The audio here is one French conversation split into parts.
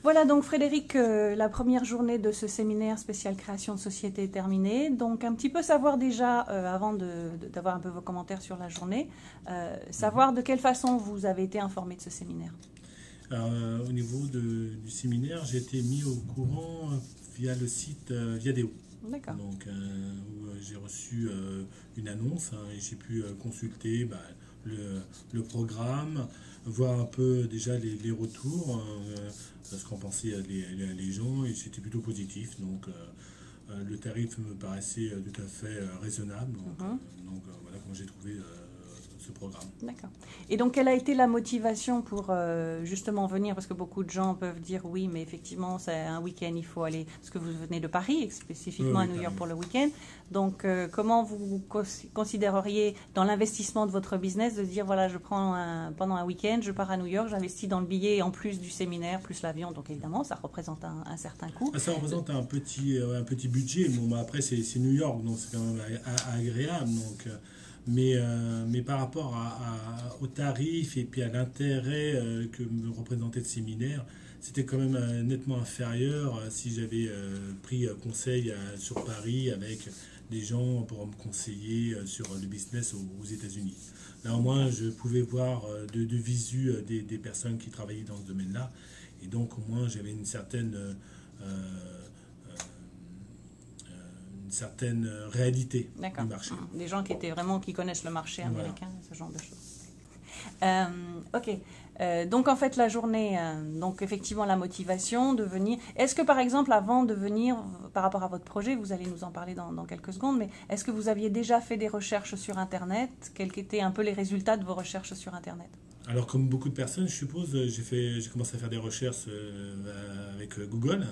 Voilà donc Frédéric, la première journée de ce séminaire spécial création de société est terminée. Donc un petit peu savoir déjà, avant d'avoir un peu vos commentaires sur la journée, savoir de quelle façon vous avez été informé de ce séminaire. Alors, au niveau du séminaire, j'ai été mis au courant via le site Viadeo. D'accord. Donc, où j'ai reçu une annonce et j'ai pu consulter le programme, voir un peu déjà les retours, ce qu'en pensaient les gens, et c'était plutôt positif. Donc, le tarif me paraissait tout à fait raisonnable. Voilà comment j'ai trouvé ce programme. D'accord. Et donc, quelle a été la motivation pour justement venir? Parce que beaucoup de gens peuvent dire oui, mais effectivement, c'est un week-end, il faut aller. Parce que vous venez de Paris, spécifiquement à New York pour le week-end. Donc, comment vous considéreriez dans l'investissement de votre business de dire voilà, je prends pendant un week-end, je pars à New York, j'investis dans le billet en plus du séminaire, plus l'avion. Donc, évidemment, ça représente un certain coût. Ça représente un petit budget. Bon, après, c'est New York, donc c'est quand même agréable. Donc. Mais par rapport au tarif et puis à l'intérêt que me représentait le séminaire, c'était quand même nettement inférieur si j'avais pris conseil sur Paris avec des gens pour me conseiller sur le business aux États-Unis. Là, au moins, je pouvais voir de visu des personnes qui travaillaient dans ce domaine-là. Et donc, au moins, j'avais une certaine réalité du marché. Des gens qui connaissent le marché américain, voilà. Ce genre de choses. Ok. Donc en fait la journée, donc effectivement la motivation de venir. Est-ce que par exemple avant de venir, par rapport à votre projet, vous allez nous en parler dans quelques secondes, mais est-ce que vous aviez déjà fait des recherches sur Internet? Quels étaient un peu les résultats de vos recherches sur Internet? Alors, comme beaucoup de personnes, je suppose, j'ai commencé à faire des recherches avec Google.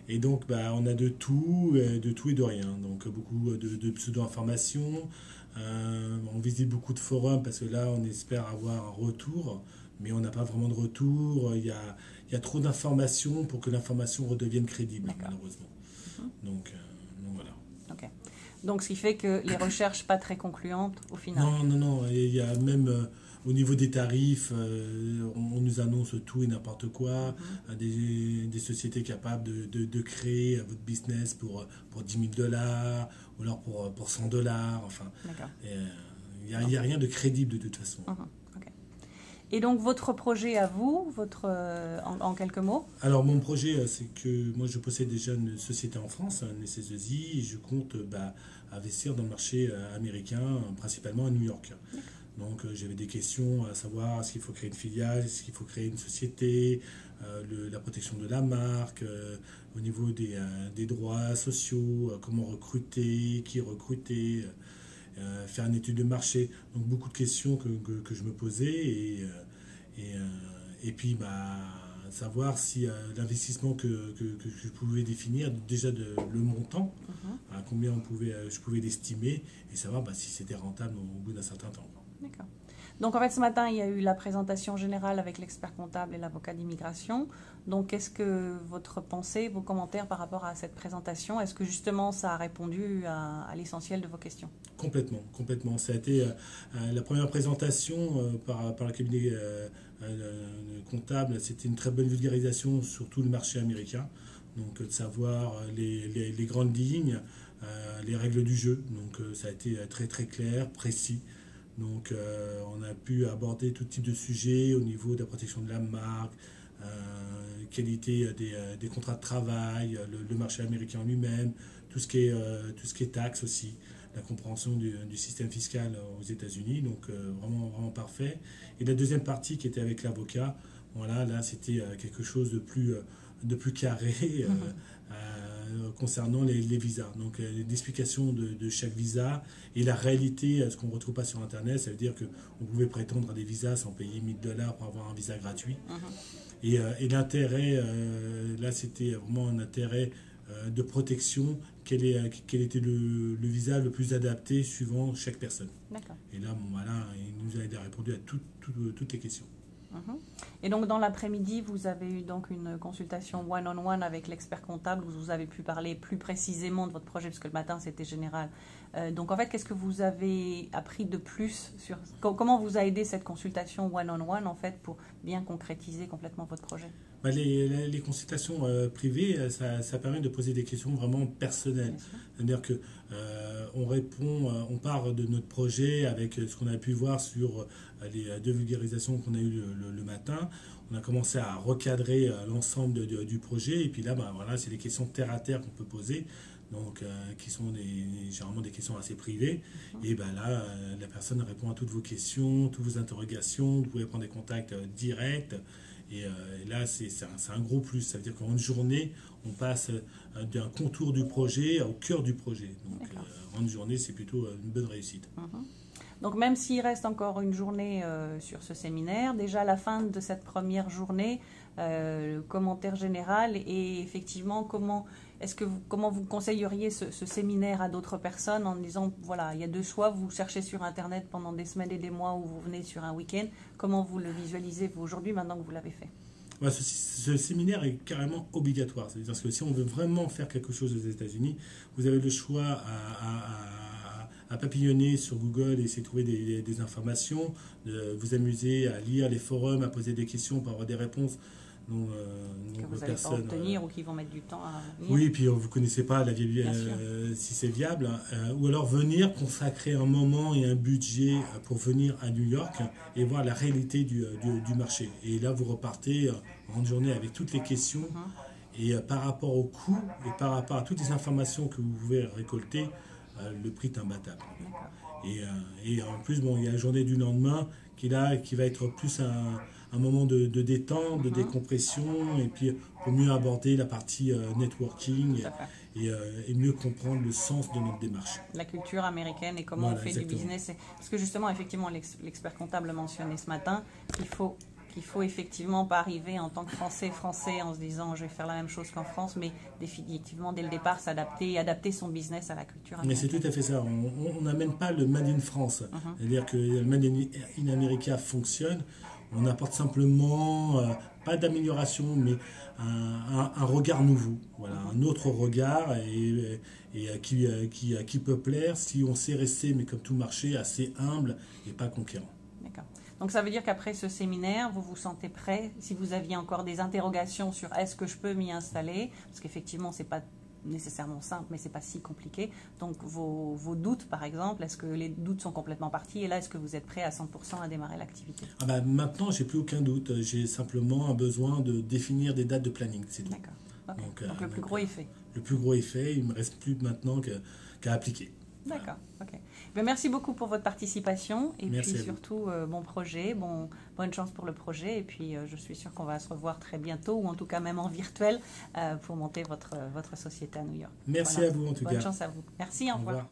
Et donc, on a de tout et de rien. Donc, beaucoup de pseudo-informations. On visite beaucoup de forums parce que là, on espère avoir un retour. Mais on n'a pas vraiment de retour. Il y a trop d'informations pour que l'information redevienne crédible, malheureusement. Donc, voilà. Okay. Donc, ce qui fait que les recherches pas très concluantes au final. Non. Il y a même au niveau des tarifs, on nous annonce tout et n'importe quoi. Des sociétés capables de créer votre business pour 10 000 $, ou alors pour 100 $. Enfin, il n'y a rien de crédible de toute façon. Okay. Et donc, votre projet à vous, en quelques mots? Alors, mon projet, c'est que moi, je possède déjà une société en France, une SS2I, et je compte investir dans le marché américain, principalement à New York. Donc, j'avais des questions à savoir est-ce qu'il faut créer une filiale, est-ce qu'il faut créer une société, la protection de la marque, au niveau des droits sociaux, comment recruter, qui recruter, faire une étude de marché. Donc, beaucoup de questions que je me posais et puis savoir si l'investissement que je pouvais définir, déjà le montant, à combien je pouvais l'estimer, et savoir si c'était rentable au bout d'un certain temps. D'accord. Donc en fait ce matin il y a eu la présentation générale avec l'expert comptable et l'avocat d'immigration. Donc qu'est-ce que votre pensée, vos commentaires par rapport à cette présentation? Est-ce que justement ça a répondu à l'essentiel de vos questions? Complètement. Ça a été la première présentation par le cabinet comptable. C'était une très bonne vulgarisation sur tout le marché américain. Donc de savoir les grandes lignes, les règles du jeu. Donc ça a été très très clair, précis. Donc on a pu aborder tout type de sujets au niveau de la protection de la marque, qualité des contrats de travail, le marché américain lui-même, tout ce qui est taxes aussi, la compréhension du système fiscal aux États-Unis, donc vraiment parfait. Et la deuxième partie qui était avec l'avocat, voilà, là c'était quelque chose de plus carré. Concernant les visas. Donc l'explication de chaque visa et la réalité, ce qu'on ne retrouve pas sur Internet, ça veut dire qu'on pouvait prétendre à des visas sans payer 1 000 $ pour avoir un visa gratuit. Et l'intérêt, là c'était vraiment un intérêt de protection, quel était le visa le plus adapté suivant chaque personne. Et là, il nous a répondu à toutes les questions. Et donc dans l'après-midi, vous avez eu donc une consultation one-on-one avec l'expert comptable où vous avez pu parler plus précisément de votre projet, parce que le matin c'était général. Donc en fait, qu'est-ce que vous avez appris de plus sur comment vous a aidé cette consultation one-on-one en fait pour bien concrétiser complètement votre projet? Les consultations privées, ça permet de poser des questions vraiment personnelles. C'est-à-dire que on part de notre projet avec ce qu'on a pu voir sur les deux vulgarisations qu'on a eues le matin. On a commencé à recadrer l'ensemble du projet, et puis là, voilà, c'est des questions terre à terre qu'on peut poser. Donc, qui sont généralement des questions assez privées. Et là, la personne répond à toutes vos questions, toutes vos interrogations. Vous pouvez prendre des contacts directs. Et là, c'est un gros plus. Ça veut dire qu'en une journée, on passe d'un contour du projet au cœur du projet. Donc, en une journée, c'est plutôt une bonne réussite. Donc, même s'il reste encore une journée sur ce séminaire, déjà à la fin de cette première journée, le commentaire général et effectivement comment vous conseilleriez ce séminaire à d'autres personnes en disant, voilà, il y a deux choix, vous cherchez sur Internet pendant des semaines et des mois ou vous venez sur un week-end, comment vous le visualisez vous aujourd'hui maintenant que vous l'avez fait? Ce séminaire est carrément obligatoire. C'est-à-dire que si on veut vraiment faire quelque chose aux États-Unis, vous avez le choix à papillonner sur Google et essayer de trouver des informations, de vous amuser à lire les forums, à poser des questions pour avoir des réponses. Que vous n'allez pas obtenir ou qui vont mettre du temps à venir. Oui, et puis vous ne connaissez pas si c'est viable. Ou alors venir consacrer un moment et un budget pour venir à New York et voir la réalité du marché. Et là, vous repartez en journée avec toutes les questions. Et par rapport au coût et par rapport à toutes les informations que vous pouvez récolter, le prix est imbattable. Et en plus, il y a la journée du lendemain qui va être plus un moment de détente, de décompression, et puis pour mieux aborder la partie networking et mieux comprendre le sens de notre démarche. La culture américaine et comment on fait du business. Parce que justement, effectivement, l'expert comptable mentionné ce matin, qu'il faut effectivement pas arriver en tant que français en se disant je vais faire la même chose qu'en France, mais définitivement dès le départ s'adapter et adapter son business à la culture américaine. Mais c'est tout à fait ça. On n'amène pas le Made in France. C'est-à-dire que le Made in America fonctionne. On apporte simplement, pas d'amélioration, mais un regard nouveau. Voilà, un autre regard et qui peut plaire si on sait rester, mais comme tout marché, assez humble et pas conquérant. D'accord. Donc ça veut dire qu'après ce séminaire, vous vous sentez prêt, si vous aviez encore des interrogations sur est-ce que je peux m'y installer, parce qu'effectivement c'est pas nécessairement simple, mais c'est pas si compliqué. Donc vos doutes, par exemple, est-ce que les doutes sont complètement partis et là, est-ce que vous êtes prêt à 100% à démarrer l'activité? Maintenant, j'ai plus aucun doute. J'ai simplement un besoin de définir des dates de planning, c'est tout. D'accord. Okay. Donc le plus gros est fait. Le plus gros est fait. Il me reste plus maintenant qu'à appliquer. D'accord, ok. Merci beaucoup pour votre participation et Merci puis surtout bon projet, bonne chance pour le projet et puis je suis sûre qu'on va se revoir très bientôt ou en tout cas même en virtuel pour monter votre société à New York. Merci à vous en tout cas. Bonne chance à vous. Merci, au revoir.